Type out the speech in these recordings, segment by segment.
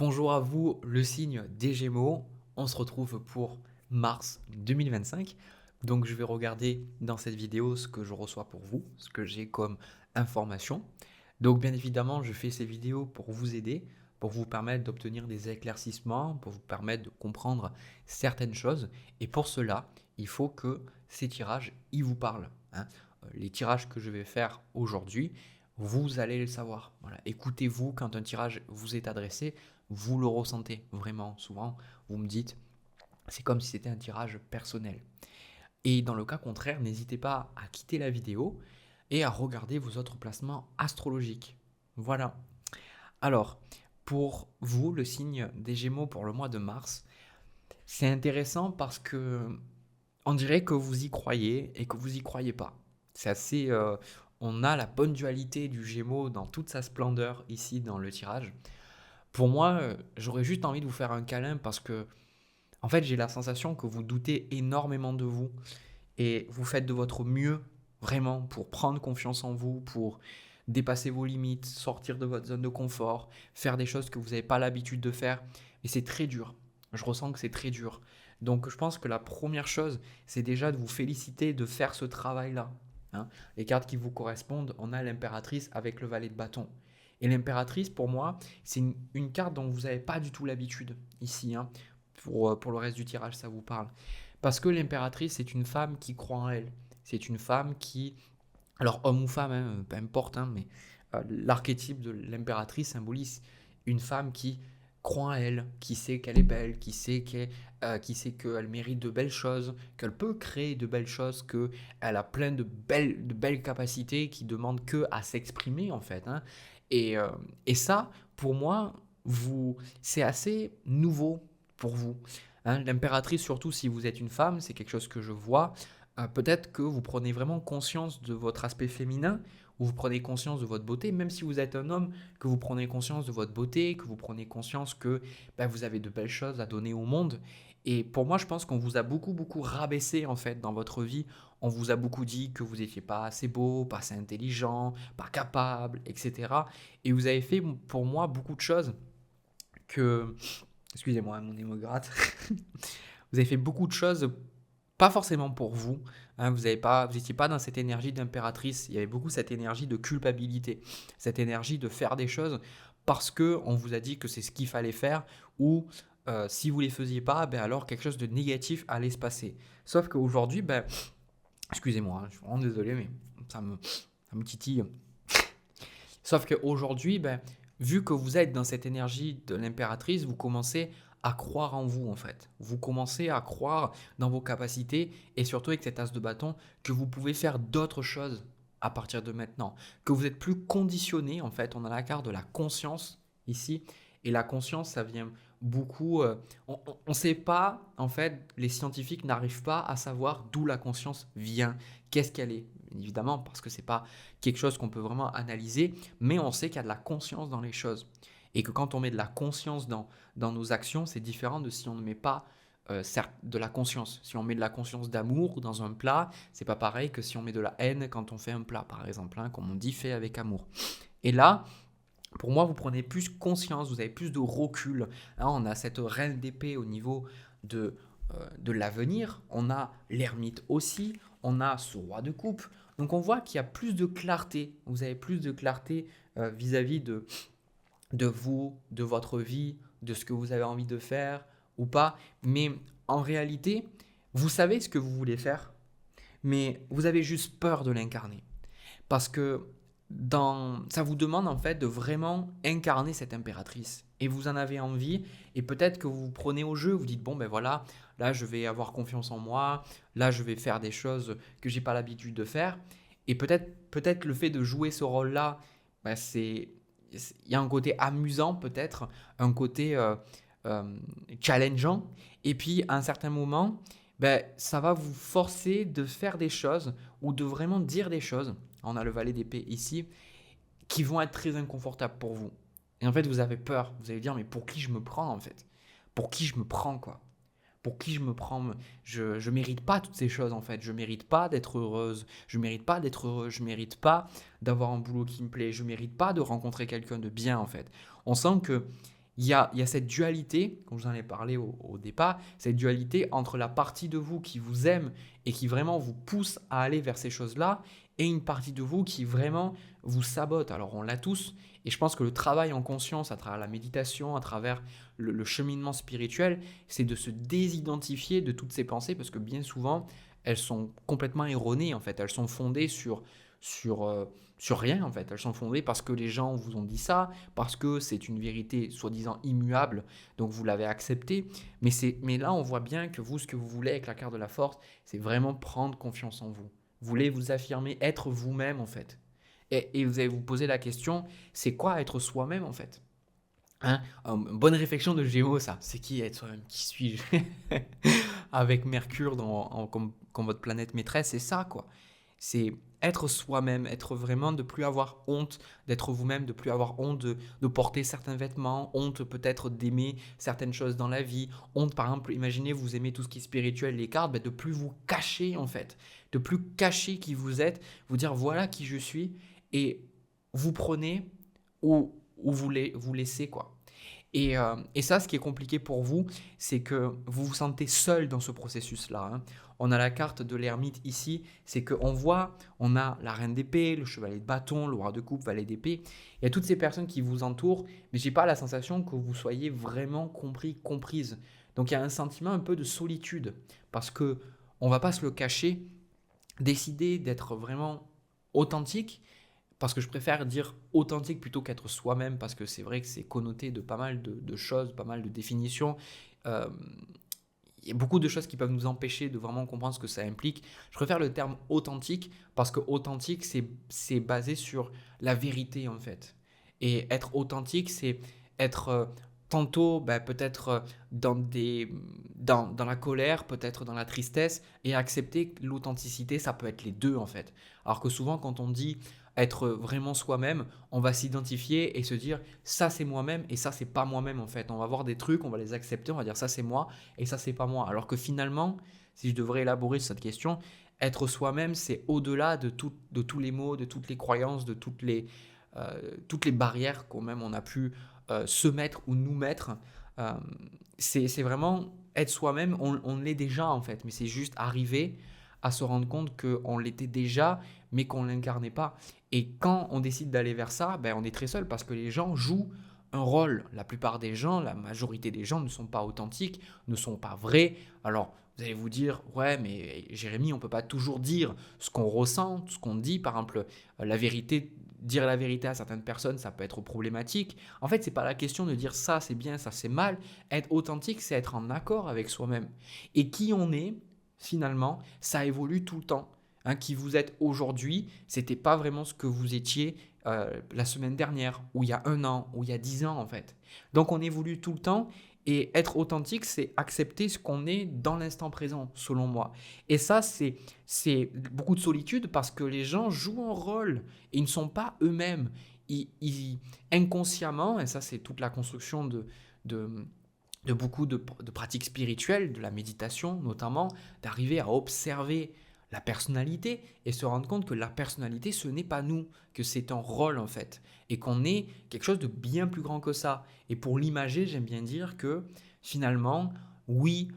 Bonjour à vous, le signe des Gémeaux. On se retrouve pour mars 2025. Donc je vais regarder dans cette vidéo ce que je reçois pour vous, ce que j'ai comme information. Donc bien évidemment, je fais ces vidéos pour vous aider, pour vous permettre d'obtenir des éclaircissements, pour vous permettre de comprendre certaines choses. Et pour cela, il faut que ces tirages, ils vous parlent, hein. Les tirages que je vais faire aujourd'hui, vous allez le savoir. Voilà. Écoutez-vous quand un tirage vous est adressé, vous le ressentez vraiment. Souvent, vous me dites, c'est comme si c'était un tirage personnel. Et dans le cas contraire, n'hésitez pas à quitter la vidéo et à regarder vos autres placements astrologiques. Voilà. Alors, pour vous, le signe des Gémeaux pour le mois de mars, c'est intéressant parce que on dirait que vous y croyez et que vous y croyez pas. C'est assez. On a la bonne dualité du Gémeaux dans toute sa splendeur ici dans le tirage. Pour moi, j'aurais juste envie de vous faire un câlin parce que, en fait, j'ai la sensation que vous doutez énormément de vous et vous faites de votre mieux, vraiment, pour prendre confiance en vous, pour dépasser vos limites, sortir de votre zone de confort, faire des choses que vous n'avez pas l'habitude de faire. Et c'est très dur. Je ressens que c'est très dur. Donc, je pense que la première chose, c'est déjà de vous féliciter de faire ce travail-là, hein. Les cartes qui vous correspondent, on a l'impératrice avec le valet de bâton. Et l'impératrice, pour moi, c'est une carte dont vous n'avez pas du tout l'habitude ici, hein. Pour le reste du tirage, ça vous parle. Parce que l'impératrice, c'est une femme qui croit en elle. C'est une femme qui, alors homme ou femme, hein, peu importe, hein, mais l'archétype de l'impératrice symbolise une femme qui croit en elle, qui sait qu'elle est belle, qui sait qu'elle mérite de belles choses, qu'elle peut créer de belles choses, qu'elle a plein de belles capacités qui demandent que à s'exprimer en fait, hein. Et, euh, et ça, pour moi, c'est assez nouveau pour vous, hein. L'impératrice, surtout si vous êtes une femme, c'est quelque chose que je vois. Peut-être que vous prenez vraiment conscience de votre aspect féminin, ou vous prenez conscience de votre beauté, même si vous êtes un homme, que vous prenez conscience de votre beauté, que vous prenez conscience que vous avez de belles choses à donner au monde. Et pour moi, je pense qu'on vous a beaucoup rabaissé en fait dans votre vie. On vous a beaucoup dit que vous n'étiez pas assez beau, pas assez intelligent, pas capable, etc. Et vous avez fait pour moi beaucoup de choses que... Excusez-moi, mon nez me gratte. Vous avez fait beaucoup de choses, pas forcément pour vous, hein. Vous n'étiez pas dans cette énergie d'impératrice. Il y avait beaucoup cette énergie de culpabilité, cette énergie de faire des choses parce que on vous a dit que c'est ce qu'il fallait faire, ou si vous ne les faisiez pas, alors quelque chose de négatif allait se passer. Sauf qu'aujourd'hui, excusez-moi, hein, je suis vraiment désolé, mais ça me titille. Sauf qu'aujourd'hui, vu que vous êtes dans cette énergie de l'impératrice, vous commencez à croire en vous en fait. Vous commencez à croire dans vos capacités et surtout avec cet as de bâton que vous pouvez faire d'autres choses à partir de maintenant. Que vous êtes plus conditionné en fait. On a la carte de la conscience ici. Et la conscience, ça vient beaucoup... on ne sait pas, en fait, les scientifiques n'arrivent pas à savoir d'où la conscience vient, qu'est-ce qu'elle est. Évidemment, parce que c'est pas quelque chose qu'on peut vraiment analyser, mais on sait qu'il y a de la conscience dans les choses. Et que quand on met de la conscience dans nos actions, c'est différent de si on ne met pas certes, de la conscience. Si on met de la conscience d'amour dans un plat, c'est pas pareil que si on met de la haine quand on fait un plat, par exemple, hein, comme on dit fait avec amour. Et là, pour moi, vous prenez plus conscience, vous avez plus de recul, hein. On a cette reine d'épée au niveau de l'avenir, on a l'ermite aussi, on a ce roi de coupe. Donc on voit qu'il y a plus de clarté, vous avez plus de clarté vis-à-vis de vous, de votre vie, de ce que vous avez envie de faire ou pas. Mais en réalité, vous savez ce que vous voulez faire, mais vous avez juste peur de l'incarner. Parce que ça vous demande en fait de vraiment incarner cette impératrice. Et vous en avez envie, et peut-être que vous vous prenez au jeu, vous dites, bon ben voilà, là je vais avoir confiance en moi, là je vais faire des choses que j'ai pas l'habitude de faire. Et peut-être le fait de jouer ce rôle-là, il y a un côté amusant peut-être, un côté euh, challengeant. Et puis à un certain moment, ça va vous forcer de faire des choses ou de vraiment dire des choses. On a le valet d'épée ici, qui vont être très inconfortables pour vous. Et en fait, vous avez peur. Vous allez dire, mais pour qui je me prends en fait? Pour qui je me prends quoi? Pour qui je me prends? Je mérite pas toutes ces choses en fait. Je mérite pas d'être heureuse. Je mérite pas d'être heureux. Je mérite pas d'avoir un boulot qui me plaît. Je mérite pas de rencontrer quelqu'un de bien en fait. On sent que il y a cette dualité, comme je vous en ai parlé au départ, cette dualité entre la partie de vous qui vous aime et qui vraiment vous pousse à aller vers ces choses-là, et une partie de vous qui vraiment vous sabote. Alors on l'a tous, et je pense que le travail en conscience, à travers la méditation, à travers le cheminement spirituel, c'est de se désidentifier de toutes ces pensées, parce que bien souvent, elles sont complètement erronées en fait, elles sont fondées sur, euh, sur rien en fait, elles sont fondées parce que les gens vous ont dit ça, parce que c'est une vérité soi-disant immuable, donc vous l'avez acceptée. Mais là, on voit bien que vous, ce que vous voulez avec la carte de la force, c'est vraiment prendre confiance en vous. Vous voulez vous affirmer, être vous-même en fait. Et vous allez vous poser la question, c'est quoi être soi-même en fait? Hein? Bonne réflexion de Gémeaux, ça. C'est qui être soi-même? Qui suis-je? Avec Mercure comme votre planète maîtresse, c'est ça quoi. C'est être soi-même, être vraiment de plus avoir honte d'être vous-même, de plus avoir honte de porter certains vêtements, honte peut-être d'aimer certaines choses dans la vie, honte par exemple, imaginez vous aimez tout ce qui est spirituel, les cartes, ben, de plus vous cacher en fait, de plus cacher qui vous êtes, vous dire voilà qui je suis et vous prenez ou vous laissez quoi. Et ça, ce qui est compliqué pour vous, c'est que vous vous sentez seul dans ce processus-là. Hein. On a la carte de l'ermite ici, c'est qu'on voit, on a la reine d'épée, le chevalier de bâton, le roi de coupe, valet d'épée. Il y a toutes ces personnes qui vous entourent, mais je n'ai pas la sensation que vous soyez vraiment compris, comprise. Donc il y a un sentiment un peu de solitude, parce que on ne va pas se le cacher, décider d'être vraiment authentique, parce que je préfère dire authentique plutôt qu'être soi-même, parce que c'est vrai que c'est connoté de pas mal de choses, pas mal de définitions. Euh, il y a beaucoup de choses qui peuvent nous empêcher de vraiment comprendre ce que ça implique. Je préfère le terme authentique, parce que authentique, c'est basé sur la vérité, en fait. Et être authentique, c'est être tantôt peut-être dans la colère, peut-être dans la tristesse, et accepter que l'authenticité, ça peut être les deux, en fait. Alors que souvent, quand on dit être vraiment soi-même, on va s'identifier et se dire ça c'est moi-même et ça c'est pas moi-même en fait. On va voir des trucs, on va les accepter, on va dire ça c'est moi et ça c'est pas moi. Alors que finalement, si je devrais élaborer sur cette question, être soi-même c'est au-delà de tous les mots, de toutes les croyances, de toutes les barrières qu'on même on a pu se mettre ou nous mettre. Euh, c'est vraiment être soi-même, on l'est déjà en fait, mais c'est juste arriver à se rendre compte qu'on l'était déjà, mais qu'on ne l'incarnait pas. Et quand on décide d'aller vers ça, ben, on est très seul parce que les gens jouent un rôle. La plupart des gens, la majorité des gens ne sont pas authentiques, ne sont pas vrais. Alors, vous allez vous dire, ouais, mais Jérémy, on ne peut pas toujours dire ce qu'on ressent, ce qu'on dit. Par exemple, la vérité, dire la vérité à certaines personnes, ça peut être problématique. En fait, ce n'est pas la question de dire ça c'est bien, ça c'est mal. Être authentique, c'est être en accord avec soi-même. Et qui on est, finalement, ça évolue tout le temps. Hein, qui vous êtes aujourd'hui, c'était pas vraiment ce que vous étiez la semaine dernière, ou il y a un an, ou il y a 10 ans en fait. Donc on évolue tout le temps et être authentique, c'est accepter ce qu'on est dans l'instant présent, selon moi. Et ça, c'est beaucoup de solitude parce que les gens jouent un rôle et ils ne sont pas eux-mêmes. Inconsciemment, et ça c'est toute la construction de, de beaucoup de pratiques spirituelles, de la méditation notamment, d'arriver à observer la personnalité et se rendre compte que la personnalité, ce n'est pas nous, que c'est un rôle en fait, et qu'on est quelque chose de bien plus grand que ça. Et pour l'imager, j'aime bien dire que finalement, oui,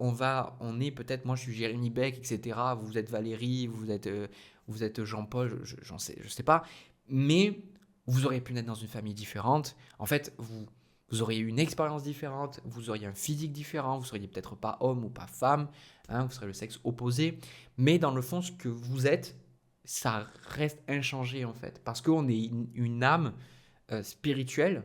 on est peut-être, moi je suis Jérémy Beck, etc., vous êtes Valérie, vous êtes Jean-Paul, je sais pas, mais vous auriez pu naître dans une famille différente. En fait, vous auriez eu une expérience différente, vous auriez un physique différent, vous seriez peut-être pas homme ou pas femme, hein, vous serez le sexe opposé, mais dans le fond, ce que vous êtes, ça reste inchangé en fait, parce qu'on est une âme spirituelle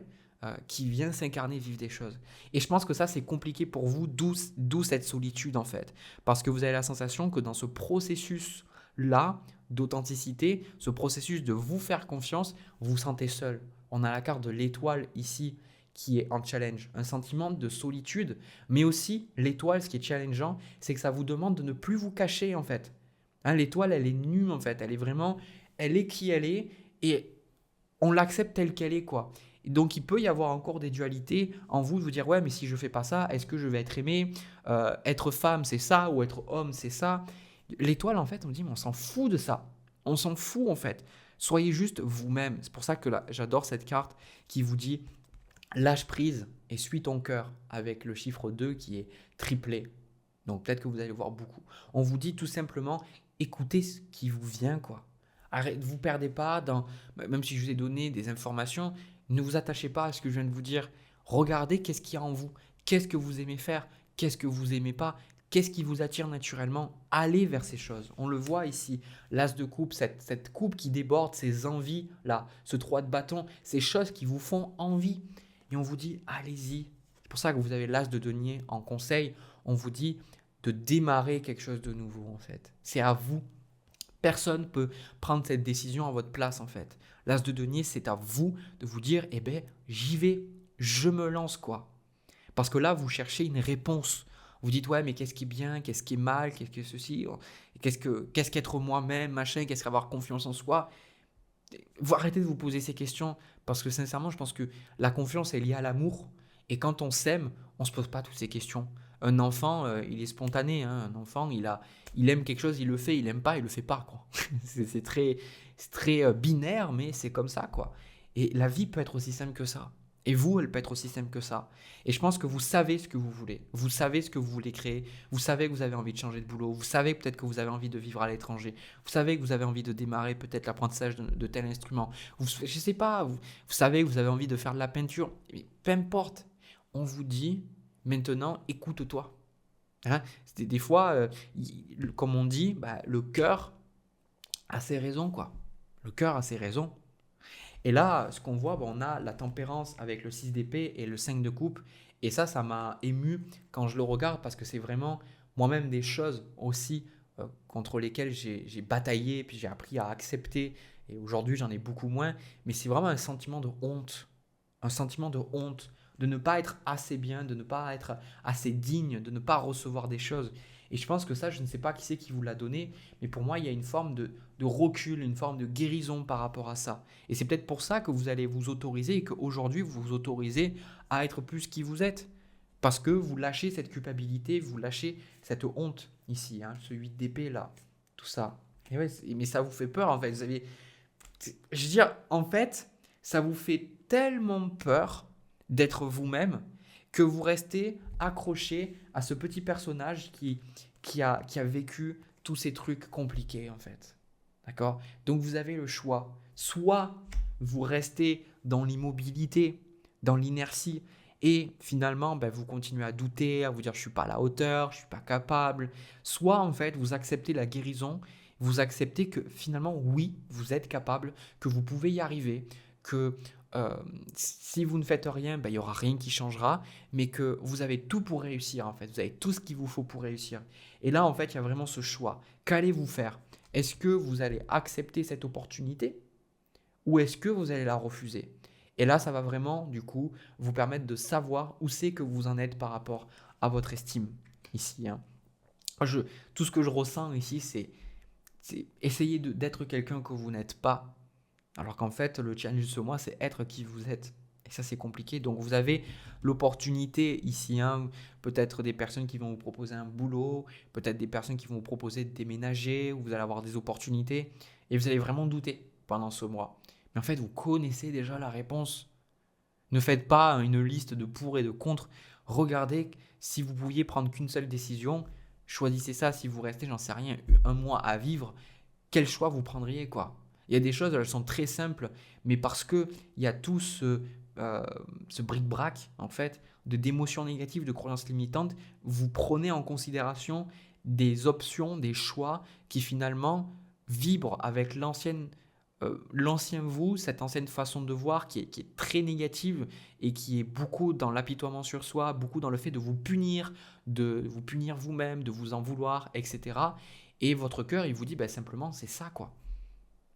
qui vient s'incarner, vivre des choses. Et je pense que ça, c'est compliqué pour vous, d'où cette solitude en fait, parce que vous avez la sensation que dans ce processus-là d'authenticité, ce processus de vous faire confiance, vous vous sentez seul. On a la carte de l'étoile ici qui est en challenge, un sentiment de solitude, mais aussi l'étoile, ce qui est challengeant, c'est que ça vous demande de ne plus vous cacher en fait. Hein, l'étoile, elle est nue en fait, elle est qui elle est, et on l'accepte telle qu'elle est quoi. Et donc il peut y avoir encore des dualités en vous de vous dire ouais mais si je fais pas ça, est-ce que je vais être aimé? Être femme c'est ça ou être homme c'est ça. L'étoile en fait on dit mais on s'en fout de ça, on s'en fout en fait. Soyez juste vous-même. C'est pour ça que là, j'adore cette carte qui vous dit lâche prise et suis ton cœur avec le chiffre 2 qui est triplé. Donc peut-être que vous allez voir beaucoup. On vous dit tout simplement, écoutez ce qui vous vient, quoi. Arrête, vous perdez pas dans, même si je vous ai donné des informations, ne vous attachez pas à ce que je viens de vous dire. Regardez qu'est-ce qu'il y a en vous, qu'est-ce que vous aimez faire, qu'est-ce que vous aimez pas, qu'est-ce qui vous attire naturellement. Allez vers ces choses. On le voit ici, l'as de coupe, cette coupe qui déborde, ces envies là, ce 3 de bâton, ces choses qui vous font envie. Et on vous dit, allez-y. C'est pour ça que vous avez l'as de denier en conseil. On vous dit de démarrer quelque chose de nouveau en fait. C'est à vous. Personne ne peut prendre cette décision à votre place en fait. L'as de denier, c'est à vous de vous dire, eh ben, j'y vais, je me lance quoi. Parce que là, vous cherchez une réponse. Vous dites, ouais, mais qu'est-ce qui est bien, qu'est-ce qui est mal, qu'est-ce que ceci, qu'est-ce qu'être moi-même, machin, qu'est-ce qu'avoir confiance en soi. Vous arrêtez de vous poser ces questions parce que sincèrement, je pense que la confiance est liée à l'amour. Et quand on s'aime, on ne se pose pas toutes ces questions. Un enfant, il est spontané. Hein. Un enfant, il aime quelque chose, il le fait. Il n'aime pas, il le fait pas. Quoi. C'est très binaire, mais c'est comme ça. Quoi. Et la vie peut être aussi simple que ça. Et vous, elle peut être aussi simple que ça. Et je pense que vous savez ce que vous voulez. Vous savez ce que vous voulez créer. Vous savez que vous avez envie de changer de boulot. Vous savez peut-être que vous avez envie de vivre à l'étranger. Vous savez que vous avez envie de démarrer peut-être l'apprentissage de tel instrument. Je ne sais pas, vous savez que vous avez envie de faire de la peinture. Mais peu importe. On vous dit maintenant, écoute-toi. Hein. Des fois, comme on dit, bah, le cœur a ses raisons, quoi. Le cœur a ses raisons. Et là, ce qu'on voit, bah, on a la tempérance avec le 6 d'épée et le 5 de coupe. Et ça m'a ému quand je le regarde parce que c'est vraiment moi-même des choses aussi contre lesquelles j'ai bataillé, puis j'ai appris à accepter. Et aujourd'hui, j'en ai beaucoup moins. Mais c'est vraiment un sentiment de honte. Un sentiment de honte, de ne pas être assez bien, de ne pas être assez digne, de ne pas recevoir des choses. Et je pense que ça, je ne sais pas qui c'est qui vous l'a donné, mais pour moi, il y a une forme de recul, une forme de guérison par rapport à ça. Et c'est peut-être pour ça que vous allez vous autoriser et qu'aujourd'hui, vous vous autorisez à être plus qui vous êtes. Parce que vous lâchez cette culpabilité, vous lâchez cette honte ici, hein, ce 8 d'épée là, tout ça. Et ouais, mais ça vous fait peur en fait. Je veux dire, en fait, ça vous fait tellement peur d'être vous-même que vous restez accroché à ce petit personnage qui a vécu tous ces trucs compliqués en fait. D'accord. Donc vous avez le choix. Soit vous restez dans l'immobilité, dans l'inertie, et finalement ben, vous continuez à douter, à vous dire je ne suis pas à la hauteur, je ne suis pas capable. Soit en fait vous acceptez la guérison, vous acceptez que finalement oui, vous êtes capable, que vous pouvez y arriver, que si vous ne faites rien, ben, il n'y aura rien qui changera, mais que vous avez tout pour réussir en fait, vous avez tout ce qu'il vous faut pour réussir. Et là en fait il y a vraiment ce choix. Qu'allez-vous faire? Est-ce que vous allez accepter cette opportunité ou est-ce que vous allez la refuser? Et là, ça va vraiment, du coup, vous permettre de savoir où c'est que vous en êtes par rapport à votre estime ici. Hein. Tout ce que je ressens ici, c'est essayer d'être quelqu'un que vous n'êtes pas. Alors qu'en fait, le challenge de ce mois, c'est être qui vous êtes. Et ça, c'est compliqué. Donc, vous avez l'opportunité ici, hein, peut-être des personnes qui vont vous proposer un boulot, peut-être des personnes qui vont vous proposer de déménager, ou vous allez avoir des opportunités, et vous allez vraiment douter pendant ce mois. Mais en fait, vous connaissez déjà la réponse. Ne faites pas une liste de pour et de contre. Regardez si vous pouviez prendre qu'une seule décision. Choisissez ça. Si vous restez, j'en sais rien, un mois à vivre, quel choix vous prendriez quoi? Il y a des choses, elles sont très simples, mais parce qu'il y a tout ce bric-brac, en fait, d'émotions négatives, de croyances limitantes, vous prenez en considération des options, des choix qui finalement vibrent avec l'ancien vous, cette ancienne façon de voir qui est très négative et qui est beaucoup dans l'apitoiement sur soi, beaucoup dans le fait de vous punir vous-même, de vous en vouloir, etc. Et votre cœur, il vous dit bah, simplement, c'est ça, quoi.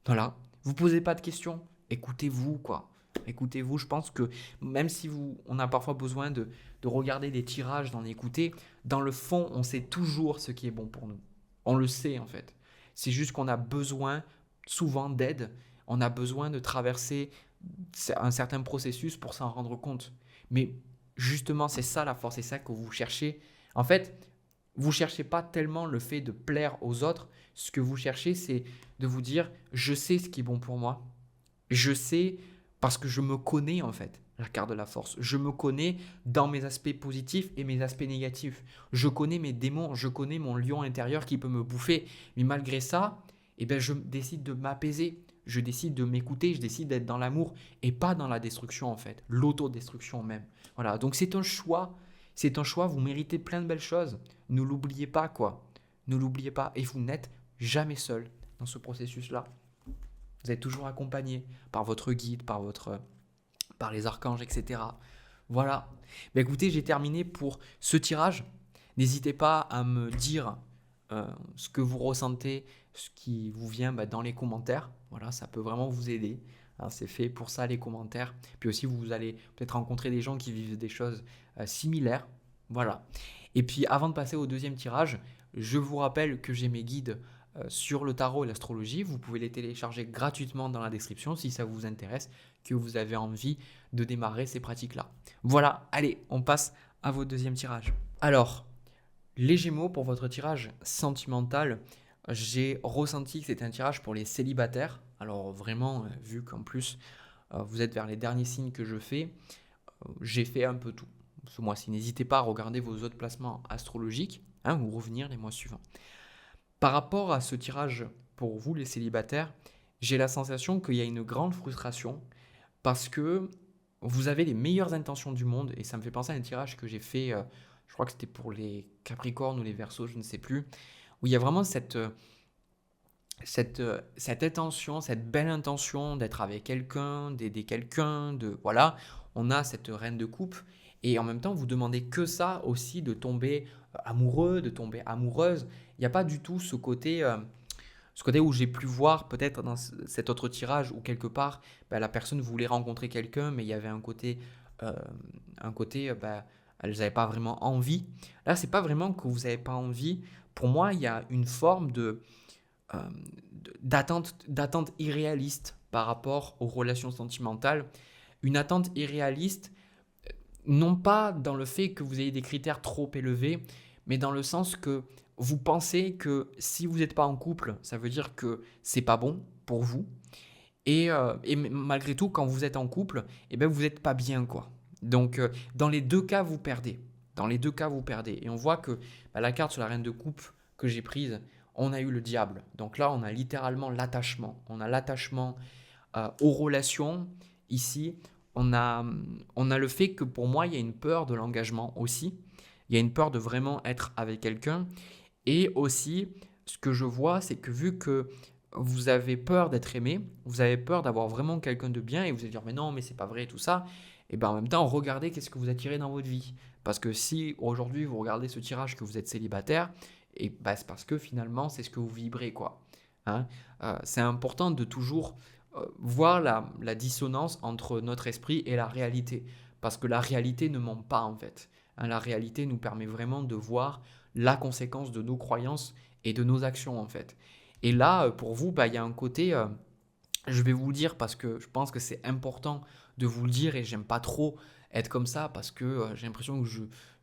Voilà. Vous posez pas de questions. Écoutez-vous, quoi. Écoutez-vous. Je pense que même si on a parfois besoin de regarder des tirages, d'en écouter, dans le fond, on sait toujours ce qui est bon pour nous. On le sait, en fait. C'est juste qu'on a besoin souvent d'aide. On a besoin de traverser un certain processus pour s'en rendre compte. Mais justement, c'est ça la force, c'est ça que vous cherchez. En fait, vous ne cherchez pas tellement le fait de plaire aux autres. Ce que vous cherchez, c'est de vous dire, je sais ce qui est bon pour moi. Je sais parce que je me connais en fait. la carte de la force. Je me connais dans mes aspects positifs et mes aspects négatifs. Je connais mes démons, je connais mon lion intérieur qui peut me bouffer. Mais malgré ça, eh ben, je décide de m'apaiser. Je décide de m'écouter, je décide d'être dans l'amour et pas dans la destruction en fait, l'autodestruction même. Voilà, donc c'est un choix, vous méritez plein de belles choses. Ne l'oubliez pas quoi, ne l'oubliez pas et vous n'êtes jamais seul dans ce processus-là. Vous êtes toujours accompagné par votre guide, par les archanges, etc. Voilà. Ben écoutez, j'ai terminé pour ce tirage. N'hésitez pas à me dire ce que vous ressentez, ce qui vous vient dans les commentaires. Voilà, ça peut vraiment vous aider. Hein, c'est fait pour ça les commentaires. Puis aussi, vous allez peut-être rencontrer des gens qui vivent des choses similaires. Voilà. Et puis avant de passer au deuxième tirage, je vous rappelle que j'ai mes guides sur le tarot et l'astrologie. Vous pouvez les télécharger gratuitement dans la description si ça vous intéresse, que vous avez envie de démarrer ces pratiques-là. Voilà, allez, on passe à votre deuxième tirage. Alors, les Gémeaux, pour votre tirage sentimental, j'ai ressenti que c'était un tirage pour les célibataires. Alors vraiment, vu qu'en plus, vous êtes vers les derniers signes que je fais, j'ai fait un peu tout ce mois-ci. N'hésitez pas à regarder vos autres placements astrologiques ou revenir les mois suivants. Par rapport à ce tirage pour vous, les célibataires, j'ai la sensation qu'il y a une grande frustration parce que vous avez les meilleures intentions du monde et ça me fait penser à un tirage que j'ai fait, je crois que c'était pour les Capricornes ou les Verseaux, je ne sais plus, où il y a vraiment cette intention, cette belle intention d'être avec quelqu'un, d'aider quelqu'un, voilà, on a cette reine de coupe et en même temps vous demandez que ça aussi de tomber amoureux, de tomber amoureuse. Il n'y a pas du tout ce côté où j'ai pu voir peut-être dans cet autre tirage où quelque part la personne voulait rencontrer quelqu'un mais il y avait un côté elles n'avaient pas vraiment envie. Là, c'est pas vraiment que vous n'avez pas envie. Pour moi, il y a une forme d'attente irréaliste par rapport aux relations sentimentales. Une attente irréaliste, non pas dans le fait que vous ayez des critères trop élevés, mais dans le sens que vous pensez que si vous n'êtes pas en couple, ça veut dire que c'est pas bon pour vous. Et malgré tout, quand vous êtes en couple, vous n'êtes pas bien, quoi. Donc, dans les deux cas, vous perdez. Dans les deux cas, vous perdez. Et on voit que la carte sur la reine de coupe que j'ai prise, on a eu le diable. Donc là, on a littéralement l'attachement. On a l'attachement aux relations. Ici, on a le fait que pour moi, il y a une peur de l'engagement aussi. Il y a une peur de vraiment être avec quelqu'un. Et aussi, ce que je vois, c'est que vu que vous avez peur d'être aimé, vous avez peur d'avoir vraiment quelqu'un de bien et vous allez dire mais non, mais c'est pas vrai, tout ça. Et en même temps, regardez qu'est-ce que vous attirez dans votre vie. Parce que si aujourd'hui vous regardez ce tirage que vous êtes célibataire, c'est parce que finalement c'est ce que vous vibrez, quoi. Hein. C'est important de toujours voir la dissonance entre notre esprit et la réalité. Parce que la réalité ne ment pas en fait. Hein, la réalité nous permet vraiment de voir la conséquence de nos croyances et de nos actions en fait. Et là, pour vous, il y a un côté, je vais vous le dire parce que je pense que c'est important de vous le dire et j'aime pas trop être comme ça parce que j'ai l'impression que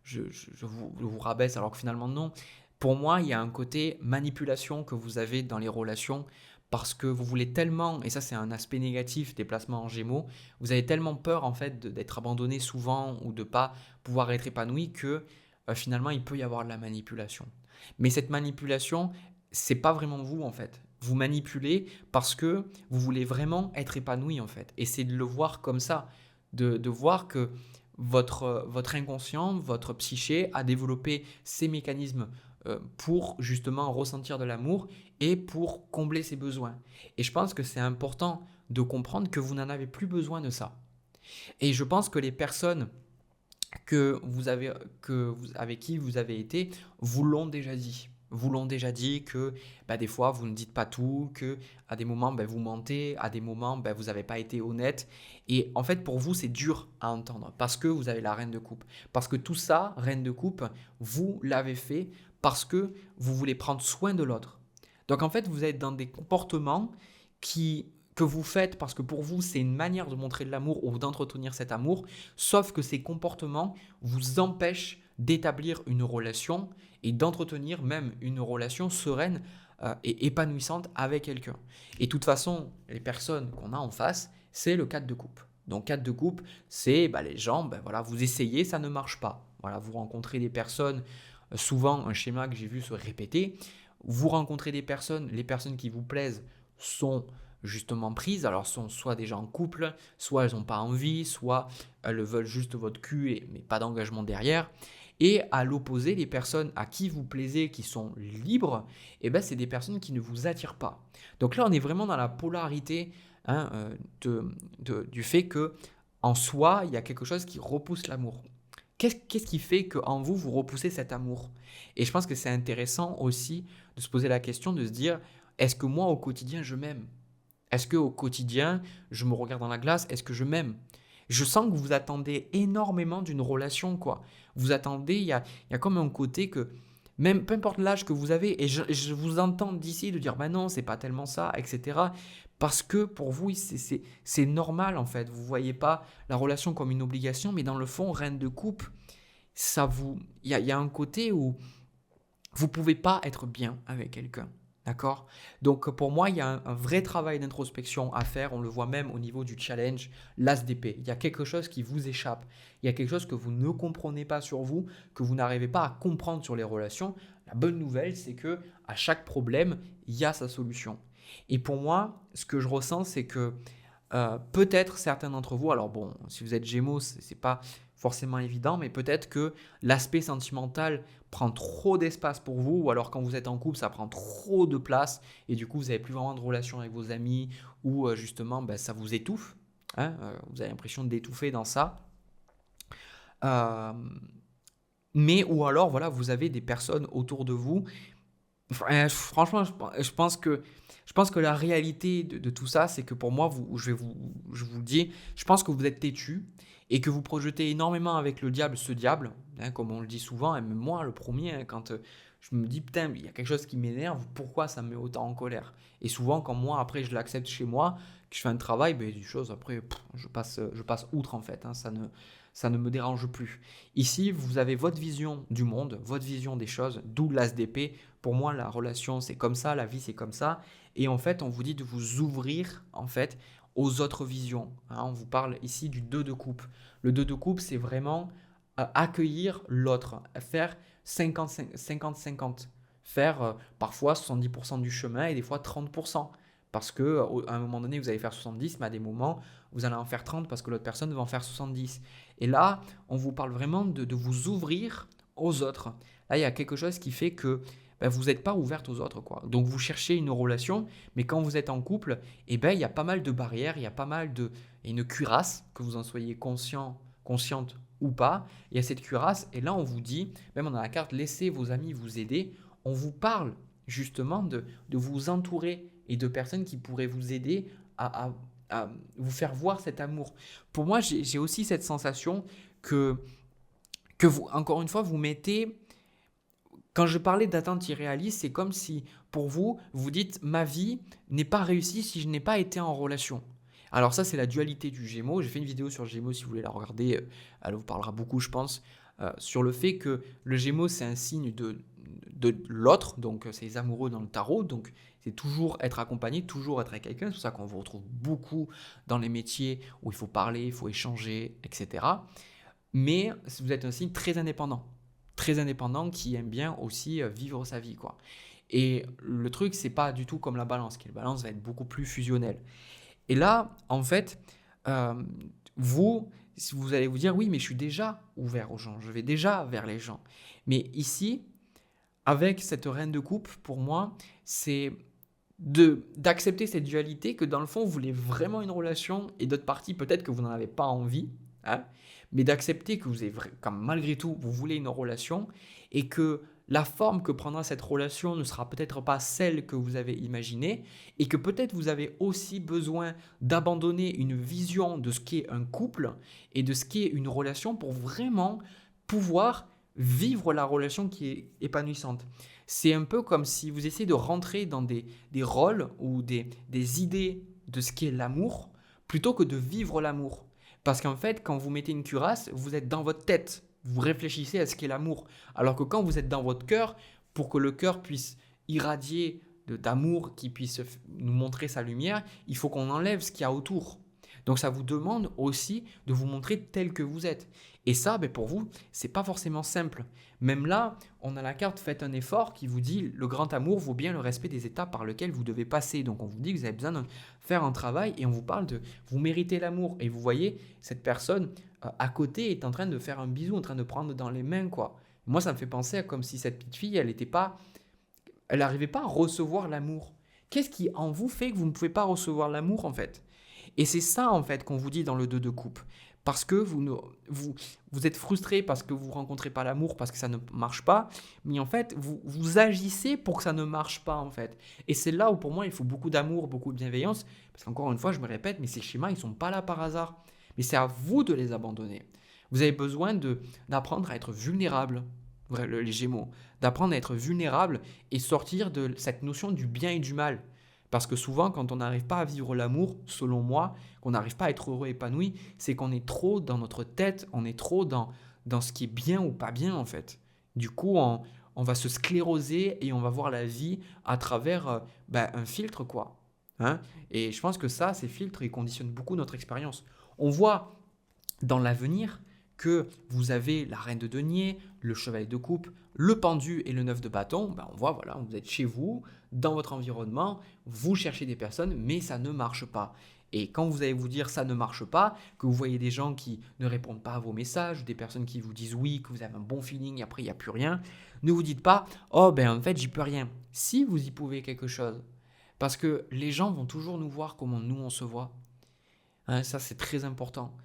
je vous rabaisse alors que finalement non. Pour moi, il y a un côté manipulation que vous avez dans les relations parce que vous voulez tellement, et ça c'est un aspect négatif des placements en Gémeaux, vous avez tellement peur en fait d'être abandonné souvent ou de pas pouvoir être épanoui que finalement il peut y avoir de la manipulation. Mais cette manipulation, c'est pas vraiment vous en fait. Vous manipulez parce que vous voulez vraiment être épanoui en fait. Et c'est de le voir comme ça, de voir que votre inconscient, votre psyché a développé ces mécanismes pour justement ressentir de l'amour et pour combler ses besoins. Et je pense que c'est important de comprendre que vous n'en avez plus besoin de ça. Et je pense que les personnes avec qui vous avez été vous l'ont déjà dit. Vous l'ont déjà dit que des fois vous ne dites pas tout, que à des moments vous mentez, à des moments vous n'avez pas été honnête. Et en fait pour vous c'est dur à entendre parce que vous avez la reine de coupe. Parce que tout ça, reine de coupe, vous l'avez fait parce que vous voulez prendre soin de l'autre. Donc en fait vous êtes dans des comportements que vous faites parce que pour vous c'est une manière de montrer de l'amour ou d'entretenir cet amour, sauf que ces comportements vous empêchent d'établir une relation et d'entretenir même une relation sereine et épanouissante avec quelqu'un. Et de toute façon, les personnes qu'on a en face, c'est le 4 de coupe. Donc 4 de coupe, c'est les gens, voilà, vous essayez, ça ne marche pas. Voilà, vous rencontrez des personnes, souvent un schéma que j'ai vu se répéter, vous rencontrez des personnes, les personnes qui vous plaisent sont justement prises, alors sont soit déjà en couple, soit elles n'ont pas envie, soit elles veulent juste votre cul, mais pas d'engagement derrière. Et à l'opposé, les personnes à qui vous plaisez, qui sont libres, c'est des personnes qui ne vous attirent pas. Donc là, on est vraiment dans la polarité hein, du fait que en soi, il y a quelque chose qui repousse l'amour. Qu'est-ce qui fait qu'en vous, vous repoussez cet amour? Et je pense que c'est intéressant aussi de se poser la question, de se dire, est-ce que moi, au quotidien, je m'aime? Est-ce qu'au quotidien, je me regarde dans la glace? Est-ce que je m'aime? Je sens que vous attendez énormément d'une relation, quoi. Vous attendez, il y a comme un côté que, même peu importe l'âge que vous avez, et je vous entends d'ici de dire, non, c'est pas tellement ça, etc. Parce que pour vous, c'est normal, en fait. Vous voyez pas la relation comme une obligation, mais dans le fond, reine de coupe, il y a un côté où vous pouvez pas être bien avec quelqu'un. D'accord? Donc pour moi, il y a un vrai travail d'introspection à faire. On le voit même au niveau du challenge, l'as d'épée. Il y a quelque chose qui vous échappe. Il y a quelque chose que vous ne comprenez pas sur vous, que vous n'arrivez pas à comprendre sur les relations. La bonne nouvelle, c'est que à chaque problème, il y a sa solution. Et pour moi, ce que je ressens, c'est que peut-être certains d'entre vous, alors bon, si vous êtes Gémeaux, c'est pas forcément évident, mais peut-être que l'aspect sentimental prend trop d'espace pour vous, ou alors quand vous êtes en couple, ça prend trop de place, et du coup, vous n'avez plus vraiment de relation avec vos amis, ou justement, ça vous étouffe, hein, vous avez l'impression d'étouffer dans ça. Euh, mais ou alors, voilà, vous avez des personnes autour de vous. Franchement, je pense que la réalité de tout ça, c'est que pour moi, je vous le dis, je pense que vous êtes têtu et que vous projetez énormément avec le diable, ce diable, hein, comme on le dit souvent, et même moi, le premier, hein, quand je me dis, putain, il y a quelque chose qui m'énerve, pourquoi ça me met autant en colère? Et souvent, quand moi, après, je l'accepte chez moi, que je fais un travail, des choses, après, je passe outre, en fait, hein, ça ne me dérange plus. Ici, vous avez votre vision du monde, votre vision des choses, d'où l'as d'épée. Pour moi, la relation, c'est comme ça, la vie, c'est comme ça. Et en fait, on vous dit de vous ouvrir, en fait, aux autres visions, hein. On vous parle ici du 2 de coupe. Le 2 de coupe, c'est vraiment accueillir l'autre, faire 50-50, faire parfois 70% du chemin et des fois 30%. Parce qu'à un moment donné, vous allez faire 70, mais à des moments, vous allez en faire 30 parce que l'autre personne va en faire 70. Et là, on vous parle vraiment de vous ouvrir aux autres. Là, il y a quelque chose qui fait que vous n'êtes pas ouverte aux autres, quoi. Donc, vous cherchez une relation, mais quand vous êtes en couple, il y a pas mal de barrières, il y a pas mal de... Il y a une cuirasse, que vous en soyez consciente ou pas. Il y a cette cuirasse, et là, on vous dit, même dans la carte, laissez vos amis vous aider. On vous parle justement de vous entourer et de personnes qui pourraient vous aider à vous faire voir cet amour. Pour moi, j'ai aussi cette sensation que vous, encore une fois, vous mettez... Quand je parlais d'attente irréaliste, c'est comme si, pour vous, vous dites, ma vie n'est pas réussie si je n'ai pas été en relation. Alors ça, c'est la dualité du Gémeaux. J'ai fait une vidéo sur Gémeaux, si vous voulez la regarder. Elle vous parlera beaucoup, je pense, sur le fait que le Gémeaux, c'est un signe de l'autre, donc c'est les amoureux dans le tarot, donc c'est toujours être accompagné, toujours être avec quelqu'un. C'est pour ça qu'on vous retrouve beaucoup dans les métiers où il faut parler, il faut échanger, etc. Mais vous êtes un signe très indépendant qui aime bien aussi vivre sa vie, quoi. Et le truc, c'est pas du tout comme la balance, qui la balance va être beaucoup plus fusionnelle. Et là, en fait, euh, vous allez vous dire, oui, mais je suis déjà ouvert aux gens, je vais déjà vers les gens. Mais ici, avec cette reine de coupe, pour moi, c'est d'accepter cette dualité que dans le fond, vous voulez vraiment une relation et d'autre partie, peut-être que vous n'en avez pas envie, hein, mais d'accepter que vous avez, comme malgré tout, vous voulez une relation et que la forme que prendra cette relation ne sera peut-être pas celle que vous avez imaginée et que peut-être vous avez aussi besoin d'abandonner une vision de ce qu'est un couple et de ce qu'est une relation pour vraiment pouvoir vivre la relation qui est épanouissante. C'est un peu comme si vous essayez de rentrer dans des rôles ou des idées de ce qu'est l'amour plutôt que de vivre l'amour. Parce qu'en fait, quand vous mettez une cuirasse, vous êtes dans votre tête. Vous réfléchissez à ce qu'est l'amour. Alors que quand vous êtes dans votre cœur, pour que le cœur puisse irradier d'amour, qui puisse nous montrer sa lumière, il faut qu'on enlève ce qu'il y a autour. Donc ça vous demande aussi de vous montrer tel que vous êtes. Et ça, pour vous, c'est pas forcément simple. Même là, on a la carte faites un effort qui vous dit le grand amour vaut bien le respect des étapes par lesquelles vous devez passer. Donc on vous dit que vous avez besoin de faire un travail et on vous parle de vous méritez l'amour. Et vous voyez, cette personne à côté est en train de faire un bisou, en train de prendre dans les mains, quoi. Moi, ça me fait penser à comme si cette petite fille, elle n'arrivait pas à recevoir l'amour. Qu'est-ce qui en vous fait que vous ne pouvez pas recevoir l'amour en fait? Et c'est ça en fait qu'on vous dit dans le 2 de coupe. Parce que vous êtes frustré parce que vous ne rencontrez pas l'amour, parce que ça ne marche pas. Mais en fait, vous agissez pour que ça ne marche pas en fait. Et c'est là où pour moi il faut beaucoup d'amour, beaucoup de bienveillance. Parce qu'encore une fois, je me répète, mais ces schémas, ils ne sont pas là par hasard. Mais c'est à vous de les abandonner. Vous avez besoin d'apprendre à être vulnérable, les Gémeaux. D'apprendre à être vulnérable et sortir de cette notion du bien et du mal. Parce que souvent, quand on n'arrive pas à vivre l'amour, selon moi, qu'on n'arrive pas à être heureux, épanoui, c'est qu'on est trop dans notre tête, on est trop dans ce qui est bien ou pas bien en fait. Du coup, on va se scléroser et on va voir la vie à travers un filtre quoi. Hein. Et je pense que ça, ces filtres, ils conditionnent beaucoup notre expérience. On voit dans l'avenir que vous avez la reine de denier, le chevalet de coupe, le pendu et le 9 de bâton, on voit, voilà, vous êtes chez vous, dans votre environnement, vous cherchez des personnes, mais ça ne marche pas. Et quand vous allez vous dire ça ne marche pas, que vous voyez des gens qui ne répondent pas à vos messages, des personnes qui vous disent oui, que vous avez un bon feeling et après il n'y a plus rien, ne vous dites pas « Oh en fait j'y peux rien ». Si vous y pouvez quelque chose, parce que les gens vont toujours nous voir comment nous on se voit. Hein, ça c'est très important.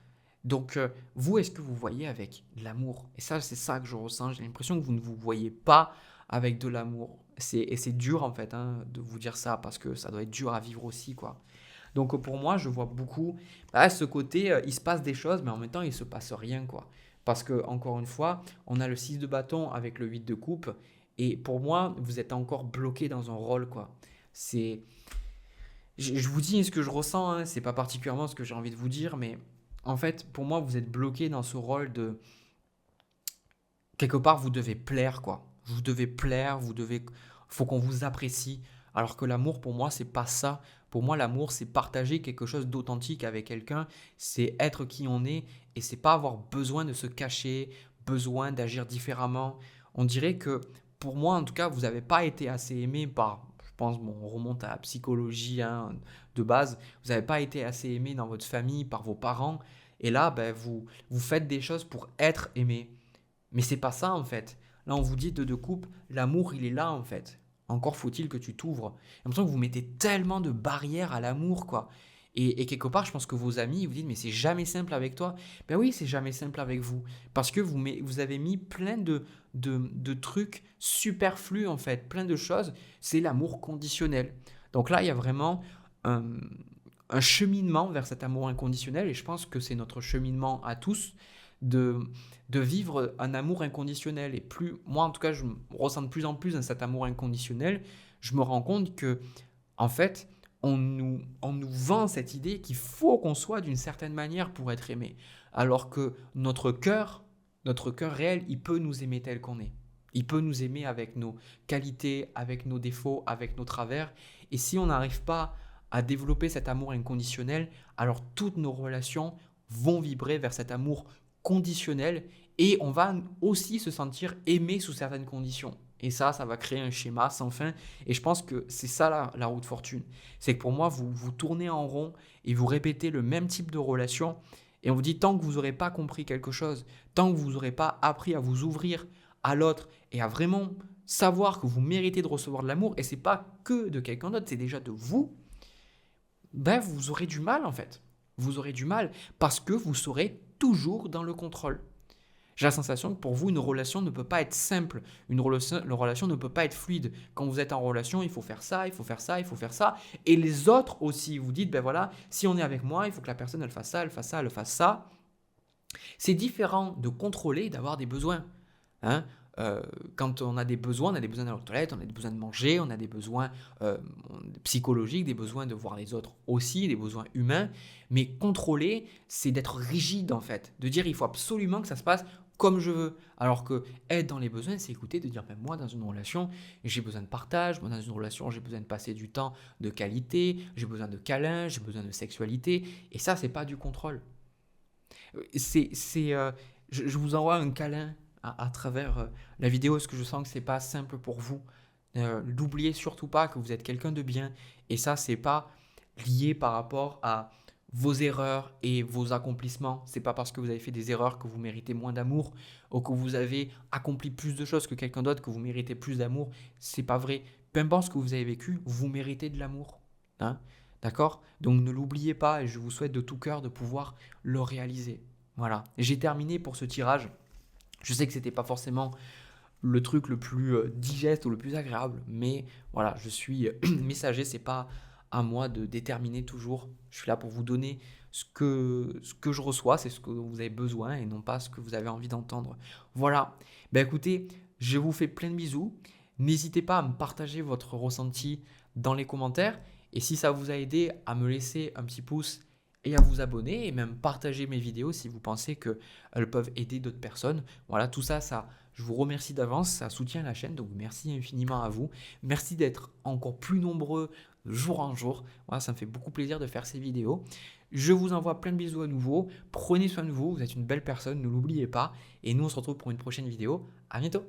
Donc, vous, est-ce que vous voyez avec de l'amour? Et ça, c'est ça que je ressens. J'ai l'impression que vous ne vous voyez pas avec de l'amour. Et c'est dur, en fait, de vous dire ça, parce que ça doit être dur à vivre aussi, quoi. Donc, pour moi, je vois beaucoup ce côté, il se passe des choses, mais en même temps, il ne se passe rien, quoi. Parce que, encore une fois, on a le 6 de bâton avec le 8 de coupe. Et pour moi, vous êtes encore bloqué dans un rôle, quoi. C'est... Je vous dis ce que je ressens, hein, c'est pas particulièrement ce que j'ai envie de vous dire, mais en fait, pour moi, vous êtes bloqué dans ce rôle de... Quelque part, vous devez plaire, quoi. Vous devez plaire, vous devez... Faut qu'on vous apprécie. Alors que l'amour, pour moi, c'est pas ça. Pour moi, l'amour, c'est partager quelque chose d'authentique avec quelqu'un. C'est être qui on est et c'est pas avoir besoin de se cacher, besoin d'agir différemment. On dirait que, pour moi, en tout cas, vous n'avez pas été assez aimé par... Je pense, on remonte à la psychologie de base. Vous n'avez pas été assez aimé dans votre famille, par vos parents. Et là, vous faites des choses pour être aimé. Mais c'est pas ça en fait. Là, on vous dit de coupe, l'amour, il est là en fait. Encore faut-il que tu t'ouvres. J'ai l'impression que vous mettez tellement de barrières à l'amour, quoi. Et quelque part, je pense que vos amis, ils vous disent, mais c'est jamais simple avec toi. Ben oui, c'est jamais simple avec vous. Parce que vous avez mis plein de trucs superflus, en fait, plein de choses. C'est l'amour conditionnel. Donc là, il y a vraiment un, un cheminement vers cet amour inconditionnel. Et je pense que c'est notre cheminement à tous de, de vivre un amour inconditionnel. Et plus, moi, en tout cas, je me ressens de plus en plus dans cet amour inconditionnel. Je me rends compte que, en fait, on nous vend cette idée qu'il faut qu'on soit d'une certaine manière pour être aimé. Alors que notre cœur réel, il peut nous aimer tel qu'on est. Il peut nous aimer avec nos qualités, avec nos défauts, avec nos travers. Et si on n'arrive pas à développer cet amour inconditionnel, alors toutes nos relations vont vibrer vers cet amour conditionnel et on va aussi se sentir aimé sous certaines conditions. Et ça va créer un schéma sans fin. Et je pense que c'est ça la route fortune. C'est que pour moi, vous tournez en rond et vous répétez le même type de relation. Et on vous dit, tant que vous n'aurez pas compris quelque chose, tant que vous n'aurez pas appris à vous ouvrir à l'autre et à vraiment savoir que vous méritez de recevoir de l'amour, et c'est pas que de quelqu'un d'autre, c'est déjà de vous, vous aurez du mal en fait. Vous aurez du mal parce que vous serez toujours dans le contrôle. J'ai la sensation que pour vous, une relation ne peut pas être simple. Une relation ne peut pas être fluide. Quand vous êtes en relation, il faut faire ça, il faut faire ça, il faut faire ça. Et les autres aussi, vous dites, voilà, si on est avec moi, il faut que la personne, elle fasse ça, elle fasse ça, elle fasse ça. C'est différent de contrôler et d'avoir des besoins. Hein. Quand on a des besoins d'aller aux toilettes, on a des besoins de manger, on a des besoins psychologiques, des besoins de voir les autres aussi, des besoins humains. Mais contrôler, c'est d'être rigide en fait, de dire il faut absolument que ça se passe comme je veux. Alors que être dans les besoins, c'est écouter, de dire, ben, moi, dans une relation, j'ai besoin de partage, moi, dans une relation, j'ai besoin de passer du temps de qualité, j'ai besoin de câlins, j'ai besoin de sexualité. Et ça, c'est pas du contrôle. Je vous envoie un câlin à travers la vidéo, parce que je sens que c'est pas simple pour vous. N'oubliez surtout pas que vous êtes quelqu'un de bien. Et ça, c'est pas lié par rapport à vos erreurs et vos accomplissements. C'est pas parce que vous avez fait des erreurs que vous méritez moins d'amour ou que vous avez accompli plus de choses que quelqu'un d'autre que vous méritez plus d'amour. C'est pas vrai. Peu importe ce que vous avez vécu, vous méritez de l'amour. Hein. D'accord? Donc ne l'oubliez pas et je vous souhaite de tout cœur de pouvoir le réaliser. Voilà. J'ai terminé pour ce tirage. Je sais que c'était pas forcément le truc le plus digeste ou le plus agréable, mais voilà, je suis messager, c'est pas à moi de déterminer toujours. Je suis là pour vous donner ce que je reçois, c'est ce que vous avez besoin et non pas ce que vous avez envie d'entendre. Voilà. Ben écoutez, je vous fais plein de bisous. N'hésitez pas à me partager votre ressenti dans les commentaires et si ça vous a aidé, à me laisser un petit pouce et à vous abonner et même partager mes vidéos si vous pensez qu'elles peuvent aider d'autres personnes. Voilà, tout ça, je vous remercie d'avance, ça soutient la chaîne, donc merci infiniment à vous. Merci d'être encore plus nombreux jour en jour. Voilà, ça me fait beaucoup plaisir de faire ces vidéos. Je vous envoie plein de bisous à nouveau. Prenez soin de vous, vous êtes une belle personne, ne l'oubliez pas. Et nous, on se retrouve pour une prochaine vidéo. À bientôt.